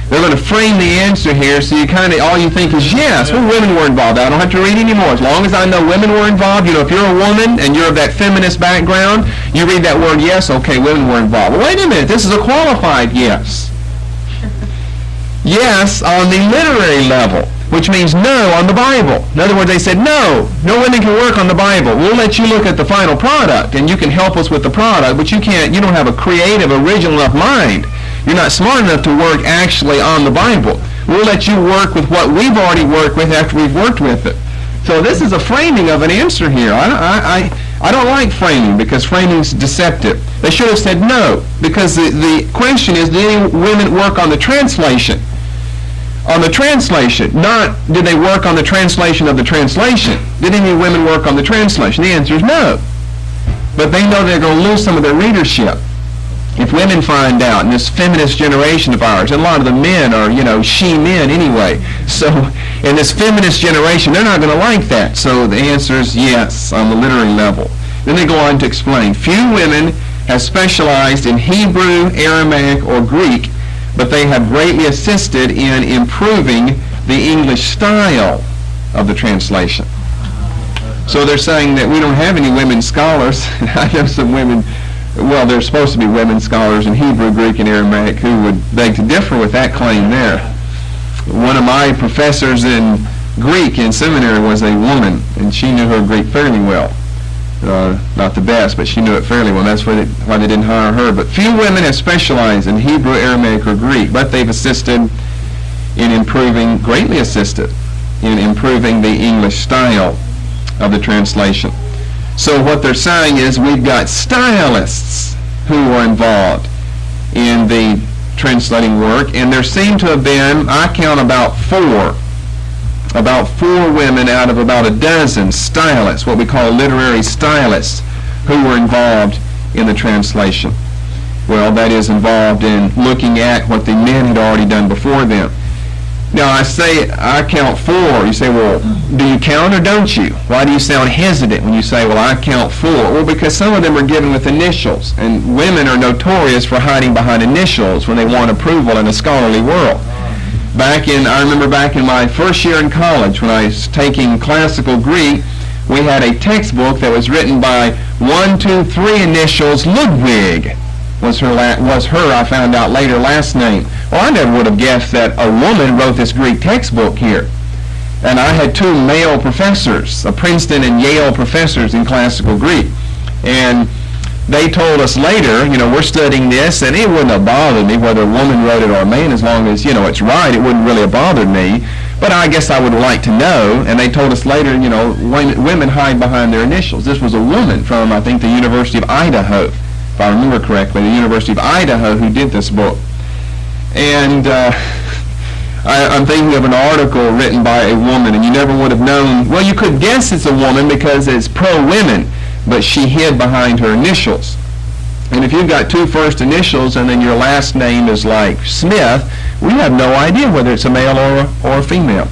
They're going to frame the answer here, so you all you think is yes, well, women were involved. I don't have to read anymore. As long as I know women were involved, you know, if you're a woman and you're of that feminist background, you read that word yes, okay, women were involved. Well, wait a minute, this is a qualified yes. Yes on the literary level, which means no on the Bible. In other words, they said, no women can work on the Bible. We'll let you look at the final product, and you can help us with the product, but you don't have a creative, original enough mind. You're not smart enough to work actually on the Bible. We'll let you work with what we've already worked with after we've worked with it. So this is a framing of an answer here. I don't like framing, because framing's deceptive. They should have said no, because the question is, did any women work on the translation? On the translation, not did they work on the translation of the translation. Did any women work on the translation? The answer is no. But they know they're going to lose some of their readership if women find out in this feminist generation of ours. And a lot of the men are, she-men anyway. So in this feminist generation, they're not going to like that. So the answer is yes, on the literary level. Then they go on to explain, few women have specialized in Hebrew, Aramaic, or Greek, but they have greatly assisted in improving the English style of the translation. So they're saying that we don't have any women scholars. I have some women, well, there's supposed to be women scholars in Hebrew, Greek, and Aramaic who would beg to differ with that claim there. One of my professors in Greek in seminary was a woman, and she knew her Greek fairly well. Not the best, but she knew it fairly well. That's why they didn't hire her. But few women have specialized in Hebrew, Aramaic, or Greek, but they've greatly assisted in improving the English style of the translation. So what they're saying is we've got stylists who were involved in the translating work, and there seem to have been, I count about four women out of about a dozen stylists, what we call literary stylists, who were involved in the translation. Well, that is involved in looking at what the men had already done before them. Now, I count four. You say, well, do you count or don't you? Why do you sound hesitant when you say, well, I count four? Well, because some of them are given with initials, and women are notorious for hiding behind initials when they want approval in a scholarly world. I remember back in my first year in college, when I was taking classical Greek, we had a textbook that was written by 1, 2, 3 initials. Ludwig was her, I found out later, last name. Well, I never would have guessed that a woman wrote this Greek textbook here. And I had two male professors, Princeton and Yale professors in classical Greek. And they told us later, we're studying this, and it wouldn't have bothered me whether a woman wrote it or a man, as long as, it's right. It wouldn't really have bothered me. But I guess I would like to know. And they told us later, women hide behind their initials. This was a woman from, I think, the University of Idaho, if I remember correctly, the University of Idaho, who did this book. And I'm thinking of an article written by a woman, and you never would have known. Well, you could guess it's a woman because it's pro-women, but she hid behind her initials. And if you've got two first initials and then your last name is like Smith, we have no idea whether it's a male or a female.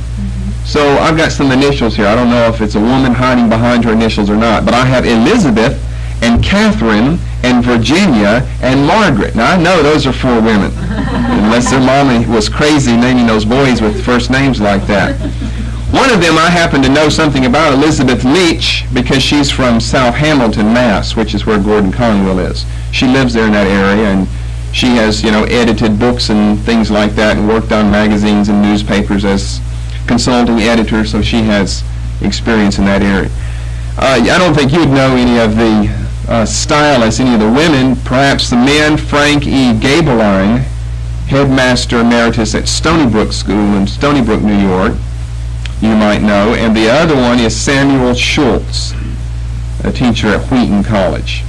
So I've got some initials here. I don't know if it's a woman hiding behind her initials or not, but I have Elizabeth and Catherine and Virginia and Margaret. Now, I know those are 4 women, unless their mommy was crazy naming those boys with first names like that. One of them I happen to know something about, Elizabeth Leach, because she's from South Hamilton, Mass., which is where Gordon Conwell is. She lives there in that area, and she has, edited books and things like that and worked on magazines and newspapers as consulting editor, so she has experience in that area. I don't think you'd know any of the stylists, any of the women. Perhaps the men, Frank E. Gabeline, headmaster emeritus at Stony Brook School in Stony Brook, New York, you might know. And the other one is Samuel Schultz, a teacher at Wheaton College.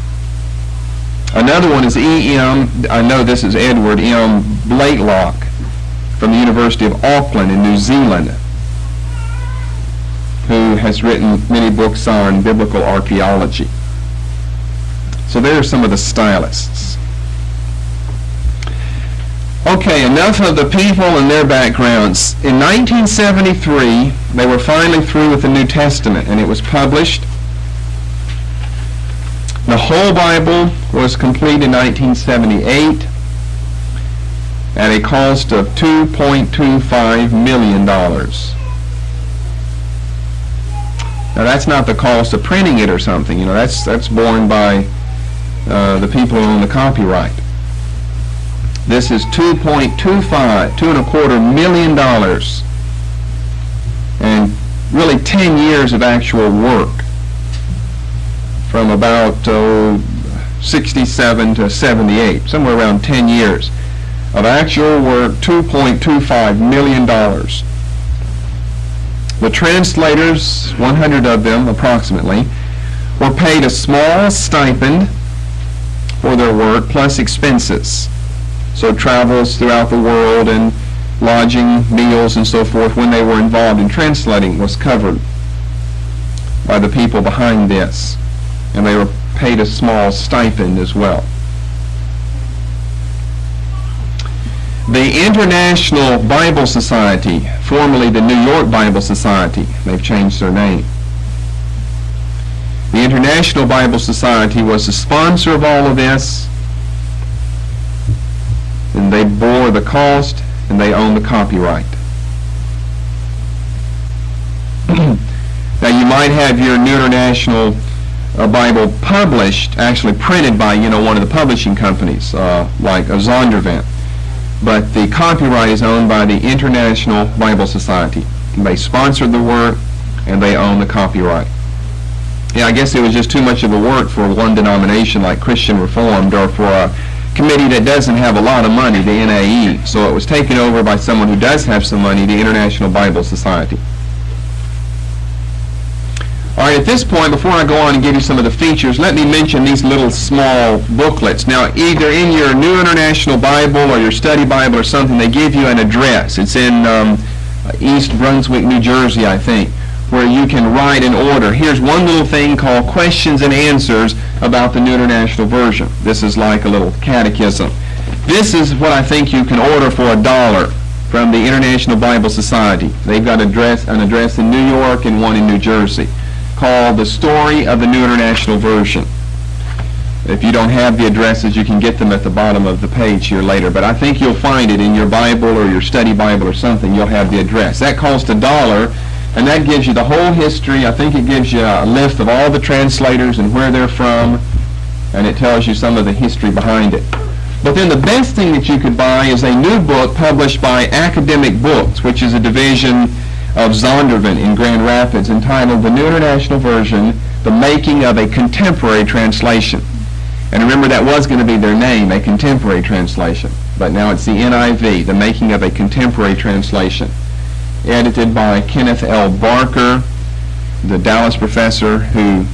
Another one is E.M., I know this is Edward M. Blakelock from the University of Auckland in New Zealand, who has written many books on biblical archaeology. So there are some of the stylists. Okay, enough of the people and their backgrounds. In 1973, they were finally through with the New Testament, and it was published. The whole Bible was complete in 1978 at a cost of $2.25 million. Now, that's not the cost of printing it or something. That's borne by the people who own the copyright. This is $2.25 million, and really 10 years of actual work from about 67 to 78, somewhere around 10 years of actual work, $2.25 million. The translators, 100 of them approximately, were paid a small stipend for their work plus expenses. So travels throughout the world and lodging, meals, and so forth when they were involved in translating was covered by the people behind this. And they were paid a small stipend as well. The International Bible Society, formerly the New York Bible Society, they've changed their name. The International Bible Society was the sponsor of all of this, and they bore the cost, and they own the copyright. Now, you might have your New International Bible published, actually printed by, one of the publishing companies, like a Zondervan. But the copyright is owned by the International Bible Society. They sponsored the work, and they own the copyright. Yeah, I guess it was just too much of a work for one denomination like Christian Reformed, or for a committee that doesn't have a lot of money, the NAE. So it was taken over by someone who does have some money, the International Bible Society. All right, at this point, before I go on and give you some of the features, let me mention these little small booklets. Now, either in your New International Bible or your Study Bible or something, they give you an address. It's in East Brunswick, New Jersey, I think, where you can write an order. Here's one little thing called Questions and Answers about the New International Version. This is like a little catechism. This is what I think you can order for $1 from the International Bible Society. They've got an address in New York and one in New Jersey, called The Story of the New International Version. If you don't have the addresses, you can get them at the bottom of the page here later. But I think you'll find it in your Bible or your study Bible or something. You'll have the address. That costs $1, and that gives you the whole history. I think it gives you a list of all the translators and where they're from, and it tells you some of the history behind it. But then the best thing that you could buy is a new book published by Academic Books, which is a division of Zondervan in Grand Rapids entitled The New International Version, The Making of a Contemporary Translation. And remember, that was going to be their name, a contemporary translation. But now it's the NIV, The Making of a Contemporary Translation. Edited by Kenneth L. Barker, the Dallas professor who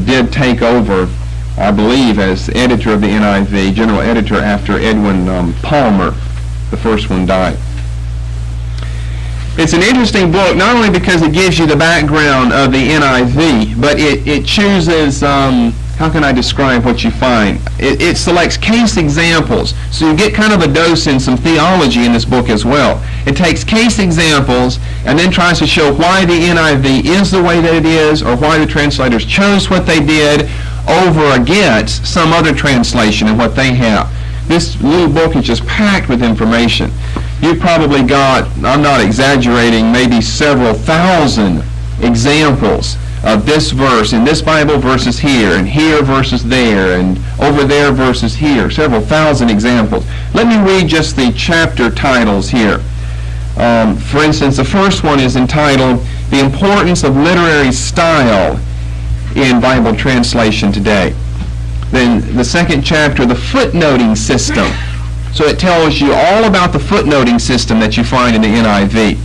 did take over, I believe, as editor of the NIV, general editor after Edwin Palmer, the first one, died. It's an interesting book, not only because it gives you the background of the NIV, but it chooses, how can I describe what you find? It selects case examples, so you get kind of a dose in some theology in this book as well. It takes case examples and then tries to show why the NIV is the way that it is, or why the translators chose what they did over against some other translation and what they have. This little book is just packed with information. You've probably got, I'm not exaggerating, maybe several thousand examples of this verse in this Bible versus here, and here versus there, and over there versus here. Several thousand examples. Let me read just the chapter titles here. For instance, the first one is entitled The Importance of Literary Style in Bible Translation Today. Then the second chapter, The Footnoting System. So it tells you all about the footnoting system that you find in the NIV.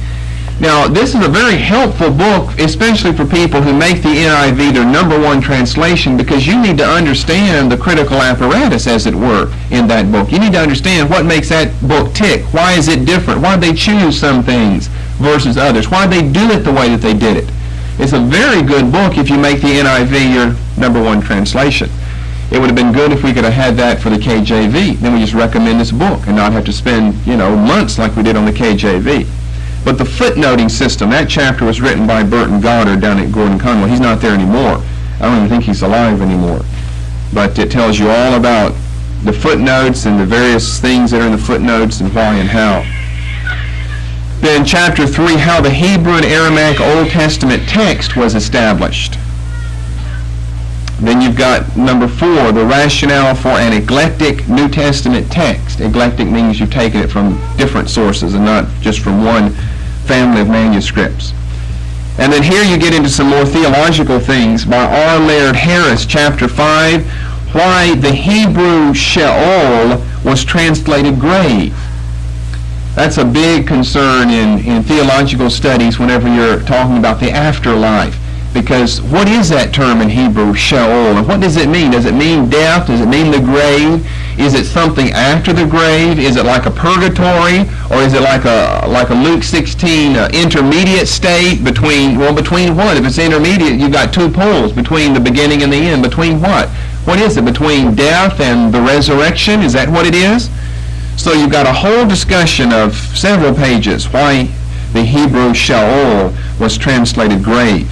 Now, this is a very helpful book, especially for people who make the NIV their number one translation, because you need to understand the critical apparatus, as it were, in that book. You need to understand what makes that book tick. Why is it different? Why did they choose some things versus others? Why did they do it the way that they did it? It's a very good book if you make the NIV your number one translation. It would have been good if we could have had that for the KJV. Then we just recommend this book and not have to spend, months like we did on the KJV. But the footnoting system, that chapter was written by Burton Goddard down at Gordon Conwell. He's not there anymore. I don't even think he's alive anymore. But it tells you all about the footnotes and the various things that are in the footnotes and why and how. Then chapter 3, how the Hebrew and Aramaic Old Testament text was established. Then you've got number 4, the rationale for an eclectic New Testament text. Eclectic means you've taken it from different sources and not just from one family of manuscripts. And then here you get into some more theological things by R. Laird Harris, chapter 5, why the Hebrew Sheol was translated grave. That's a big concern in theological studies whenever you're talking about the afterlife. Because what is that term in Hebrew, Sheol, and what does it mean? Does it mean death? Does it mean the grave? Is it something after the grave? Is it like a purgatory? Or is it like a Luke 16 intermediate state between what? If it's intermediate, you've got two poles between the beginning and the end. Between what? What is it? Between death and the resurrection? Is that what it is? So you've got a whole discussion of several pages why the Hebrew Sheol was translated grave.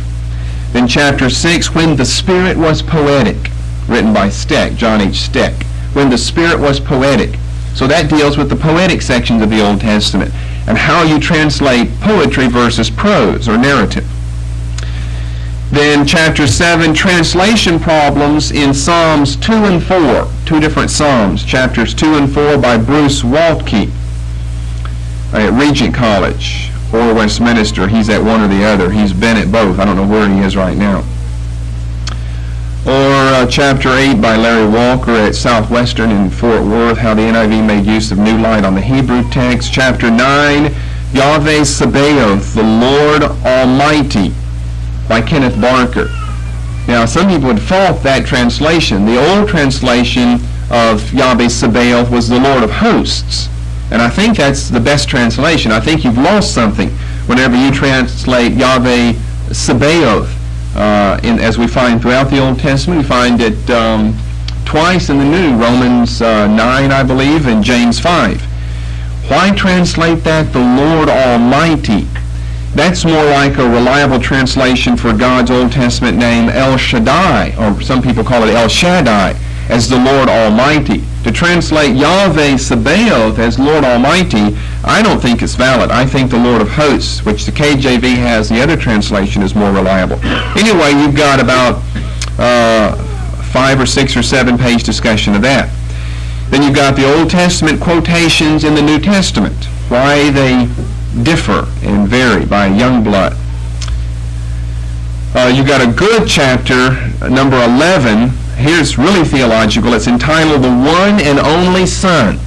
Then chapter 6, when the Spirit was poetic, written by Steck, John H. Steck. When the Spirit was poetic. So that deals with the poetic sections of the Old Testament and how you translate poetry versus prose or narrative. Then chapter 7, translation problems in Psalms 2 and 4. Two different Psalms, chapters 2 and 4 by Bruce Waltke at Regent College or Westminster. He's at one or the other. He's been at both. I don't know where he is right now. Or chapter 8 by Larry Walker at Southwestern in Fort Worth, how the NIV made use of new light on the Hebrew text. Chapter 9, Yahweh Sabaoth, the Lord Almighty, by Kenneth Barker. Now, some people would fault that translation. The old translation of Yahweh Sabaoth was the Lord of Hosts. And I think that's the best translation. I think you've lost something whenever you translate Yahweh Sabaoth. As we find throughout the Old Testament, we find it twice in the New, Romans 9, I believe, and James 5. Why translate that the Lord Almighty? That's more like a reliable translation for God's Old Testament name El Shaddai, or some people call it El Shaddai, as the Lord Almighty. To translate Yahweh Sabaoth as Lord Almighty, I don't think it's valid. I think the Lord of Hosts, which the KJV has, the other translation, is more reliable. Anyway, you've got about 5 or 6 or 7 page discussion of that. Then you've got the Old Testament quotations in the New Testament, why they differ and vary by Youngblood. You got a good chapter, number 11. Here's really theological. It's entitled The One and Only Son.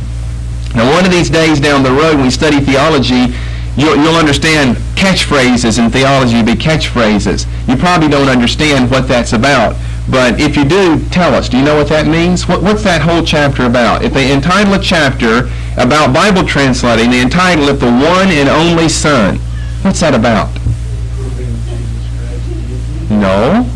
Now, one of these days down the road when we study theology, you'll understand catchphrases in theology be catchphrases. You probably don't understand what that's about. But if you do, tell us. Do you know what that means? What's that whole chapter about? If they entitle a chapter about Bible translating, they entitle it The One and Only Son. What's that about? No.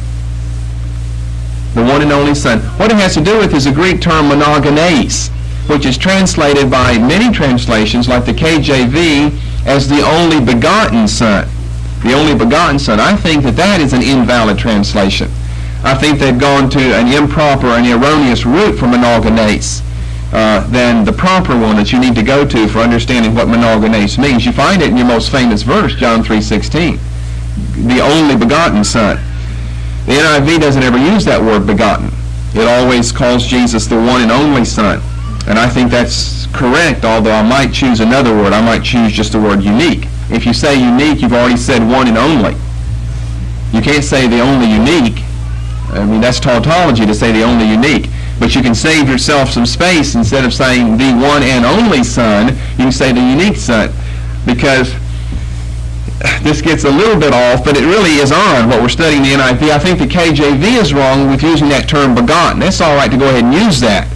The one and only Son. What it has to do with is the Greek term monogenes, which is translated by many translations, like the KJV, as the only begotten Son. The only begotten Son. I think that is an invalid translation. I think they've gone to an improper and erroneous route for monogenes than the proper one that you need to go to for understanding what monogenes means. You find it in your most famous verse, John 3:16. The only begotten Son. The NIV doesn't ever use that word begotten. It always calls Jesus the one and only Son. And I think that's correct, although I might choose another word. I might choose just the word unique. If you say unique, you've already said one and only. You can't say the only unique. I mean, that's tautology to say the only unique. But you can save yourself some space. Instead of saying the one and only Son, you can say the unique Son. Because this gets a little bit off, but it really is on what we're studying in the NIV. I think the KJV is wrong with using that term begotten. It's all right to go ahead and use that.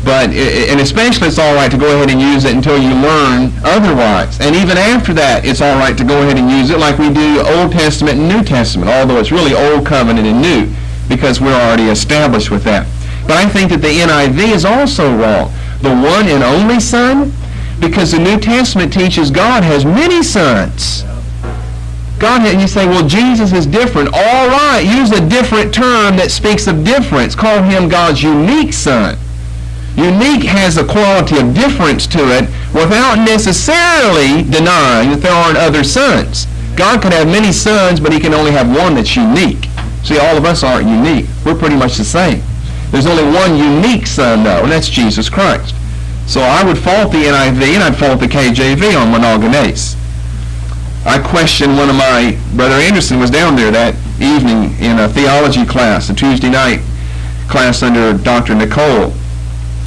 But, and especially it's all right to go ahead and use it until you learn otherwise. And even after that, it's all right to go ahead and use it like we do Old Testament and New Testament, although it's really Old Covenant and New, because we're already established with that. But I think that the NIV is also wrong. The one and only Son, because the New Testament teaches God has many sons. And you say, well, Jesus is different. All right, use a different term that speaks of difference. Call him God's unique Son. Unique has a quality of difference to it without necessarily denying that there aren't other sons. God could have many sons, but he can only have one that's unique. See, all of us aren't unique. We're pretty much the same. There's only one unique Son, though, and that's Jesus Christ. So I would fault the NIV and I'd fault the KJV on monogenes. I questioned one of my, Brother Anderson was down there that evening in a theology class, a Tuesday night class under Dr. Nicole.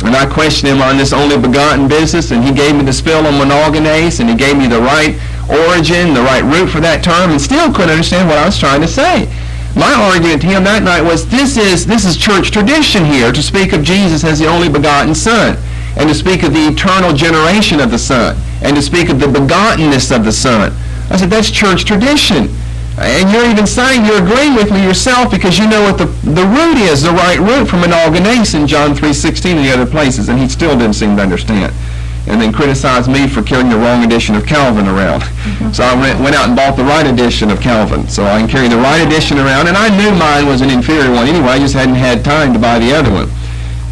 And I questioned him on this only begotten business, and he gave me the spill on monogenes, and he gave me the right origin, the right root for that term, and still couldn't understand what I was trying to say. My argument to him that night was, this is church tradition here to speak of Jesus as the only begotten Son, and to speak of the eternal generation of the Son, and to speak of the begottenness of the Son. I said, that's church tradition. And you're even saying you're agreeing with me yourself because you know what the root is, the right root for monogenes in John 3:16 and the other places, and he still didn't seem to understand. And then criticized me for carrying the wrong edition of Calvin around. So I went out and bought the right edition of Calvin, so I can carry the right edition around, and I knew mine was an inferior one anyway. I just hadn't had time to buy the other one.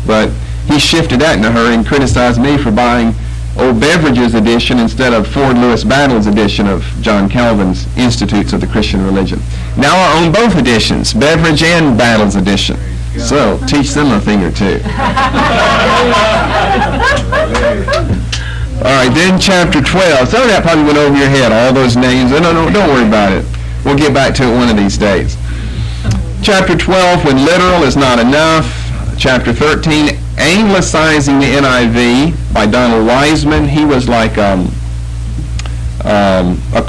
But he shifted that in a hurry and criticized me for buying old Beveridge's edition instead of Ford Lewis Battle's edition of John Calvin's Institutes of the Christian Religion. Now I own both editions, Beveridge and Battle's edition. So teach them a thing or two. All right, then chapter 12. Some of that probably went over your head, all those names. No, don't worry about it. We'll get back to it one of these days. Chapter 12, when literal is not enough. Chapter 13, Anglicizing the NIV by Donald Wiseman. He was like a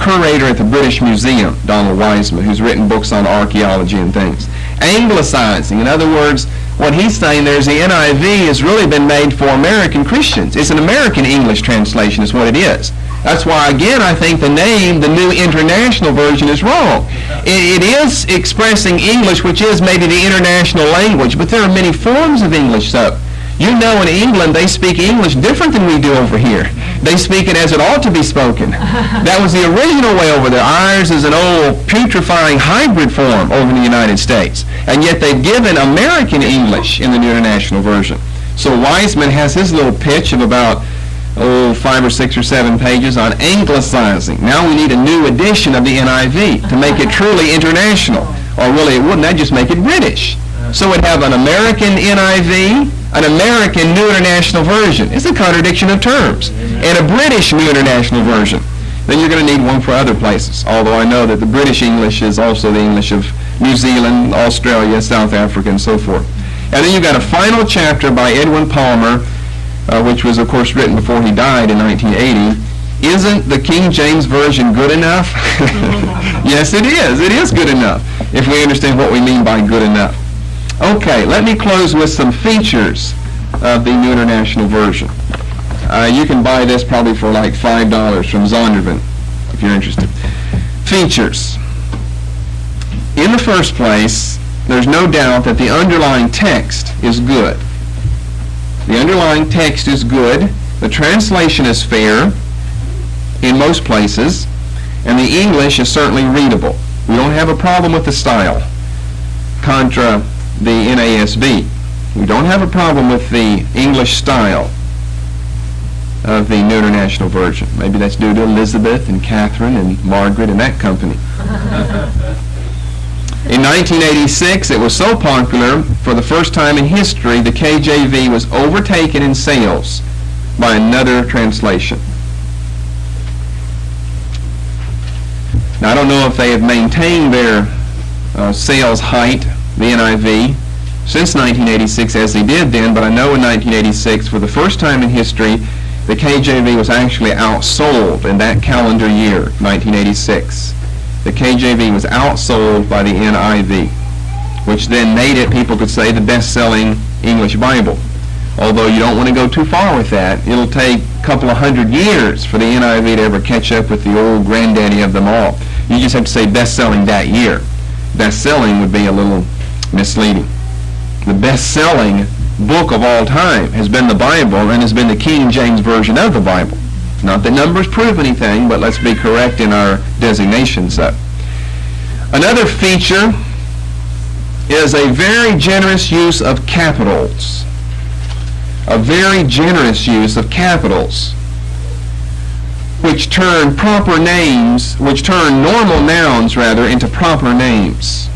curator at the British Museum, Donald Wiseman, who's written books on archaeology and things. Anglicizing, in other words, what he's saying there is the NIV has really been made for American Christians. It's an American English translation is what it is. That's why, again, I think the name, the New International Version, is wrong. It is expressing English, which is maybe the international language, but there are many forms of English, though. You know, in England, they speak English different than we do over here. They speak it as it ought to be spoken. That was the original way over there. Ours is an old putrefying hybrid form over in the United States. And yet they've given American English in the New International Version. So Wiseman has his little pitch of about 5 or 6 or 7 pages on anglicizing. Now we need a new edition of the NIV to make it truly international. Or really it wouldn't, that'd just make it British. So we'd have an American NIV, an American New International Version. It's a contradiction of terms. And a British New International Version. then you're going to need one for other places, although I know that the British English is also the English of New Zealand, Australia, South Africa, and so forth. And then you've got a final chapter by Edwin Palmer, which was, of course, written before he died in 1980. Isn't the King James Version good enough? Yes, it is. It is good enough, if we understand what we mean by good enough. Okay, let me close with some features of the New International Version. You can buy this probably for like $5 from Zondervan, if you're interested. Features. In the first place, there's no doubt that the underlying text is good. The underlying text is good. The translation is fair in most places, and the English is certainly readable. We don't have a problem with the style, contra the NASB. We don't have a problem with the English style of the New International Version. Maybe that's due to Elizabeth and Catherine and Margaret and that company. In 1986, it was so popular, for the first time in history, the KJV was overtaken in sales by another translation. Now, I don't know if they have maintained their sales height, the NIV, since 1986 as they did then, but I know in 1986, for the first time in history, the KJV was actually outsold in that calendar year, 1986. The KJV was outsold by the NIV, which then made it, people could say, the best-selling English Bible. Although you don't want to go too far with that. It'll take a couple of hundred years for the NIV to ever catch up with the old granddaddy of them all. You just have to say best-selling that year. Best-selling would be a little misleading. The best-selling book of all time has been the Bible and has been the King James Version of the Bible. Not that numbers prove anything, but let's be correct in our designations. Another feature is a very generous use of capitals. A very generous use of capitals, which turn proper names, which turn normal nouns, rather, into proper names.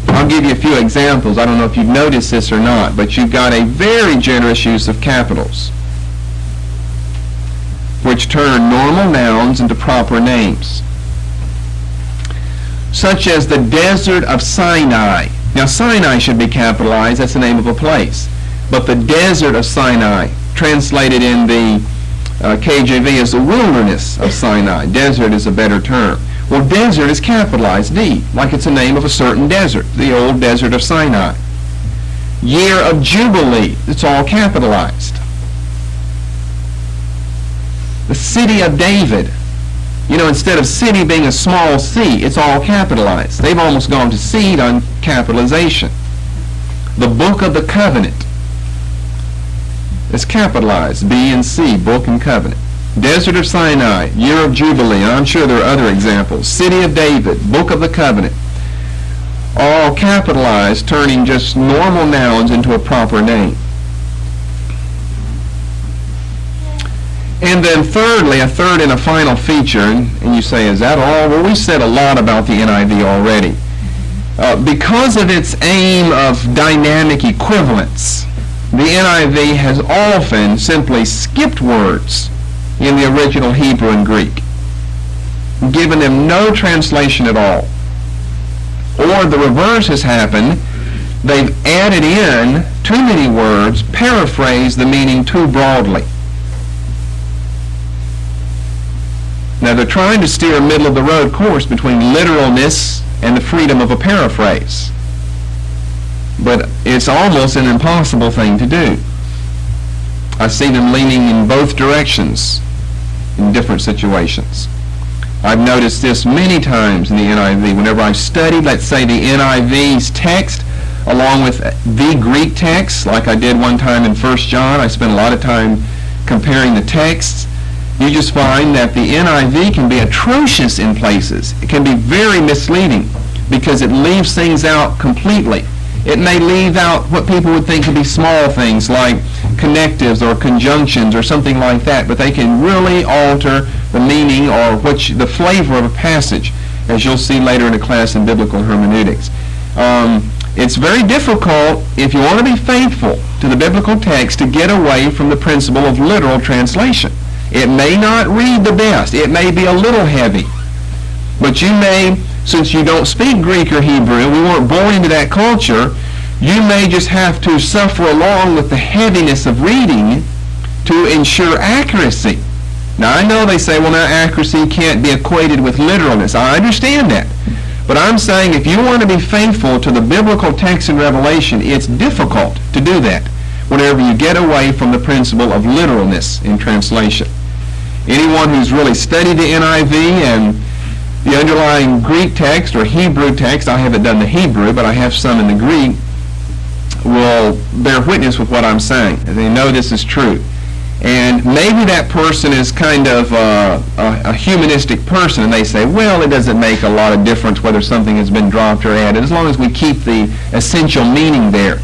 I'll give you a few examples. I don't know if you've noticed this or not, but you've got a very generous use of capitals, which turn normal nouns into proper names, such as the desert of Sinai. Now, Sinai should be capitalized. That's the name of a place. But the desert of Sinai, translated in the KJV as the wilderness of Sinai. Desert is a better term. Well, desert is capitalized, D, like it's the name of a certain desert, the old desert of Sinai. Year of Jubilee, it's all capitalized. The city of David, instead of city being a small c, it's all capitalized. They've almost gone to seed on capitalization. The book of the covenant is capitalized, B and C, book and covenant. Desert of Sinai, year of Jubilee, and I'm sure there are other examples. City of David, book of the covenant, all capitalized, turning just normal nouns into a proper name. And then thirdly, a third and a final feature, and you say, is that all? Well, we said a lot about the NIV already. Because of its aim of dynamic equivalence, the NIV has often simply skipped words in the original Hebrew and Greek, given them no translation at all. Or the reverse has happened. They've added in too many words, paraphrased the meaning too broadly. Now, they're trying to steer a middle-of-the-road course between literalness and the freedom of a paraphrase. But it's almost an impossible thing to do. I see them leaning in both directions in different situations. I've noticed this many times in the NIV. Whenever I've studied, let's say, the NIV's text along with the Greek text, like I did one time in 1 John, I spent a lot of time comparing the texts. You just find that the NIV can be atrocious in places. It can be very misleading because it leaves things out completely. It may leave out what people would think to be small things like connectives or conjunctions or something like that, but they can really alter the meaning or the flavor of a passage, as you'll see later in a class in biblical hermeneutics. It's very difficult, if you want to be faithful to the biblical text, to get away from the principle of literal translation. It may not read the best. It may be a little heavy. But you may, since you don't speak Greek or Hebrew, we weren't born into that culture, you may just have to suffer along with the heaviness of reading to ensure accuracy. Now, I know they say, well, now accuracy can't be equated with literalness. I understand that. But I'm saying if you want to be faithful to the biblical text in Revelation, it's difficult to do that whenever you get away from the principle of literalness in translation. Anyone who's really studied the NIV and the underlying Greek text or Hebrew text, I haven't done the Hebrew, but I have some in the Greek, will bear witness with what I'm saying. And they know this is true. And maybe that person is kind of a humanistic person, and they say, well, it doesn't make a lot of difference whether something has been dropped or added, as long as we keep the essential meaning there.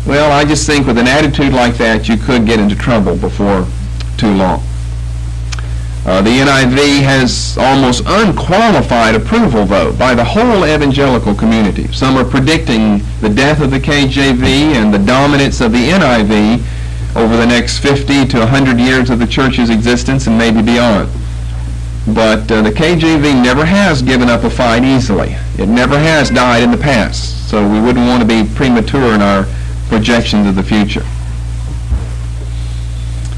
Well, I just think with an attitude like that, you could get into trouble before too long. The NIV has almost unqualified approval, though, by the whole evangelical community. Some are predicting the death of the KJV and the dominance of the NIV over the next 50 to 100 years of the church's existence and maybe beyond. But the KJV never has given up a fight easily. It never has died in the past, so we wouldn't want to be premature in our projections of the future.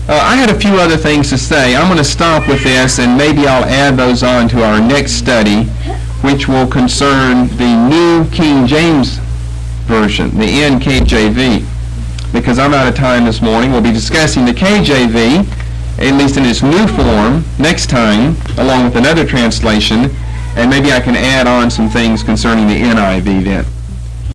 I had a few other things to say. I'm going to stop with this, and maybe I'll add those on to our next study, which will concern the New King James Version, the NKJV. Because I'm out of time this morning, we'll be discussing the KJV, at least in its new form, next time, along with another translation, and maybe I can add on some things concerning the NIV then.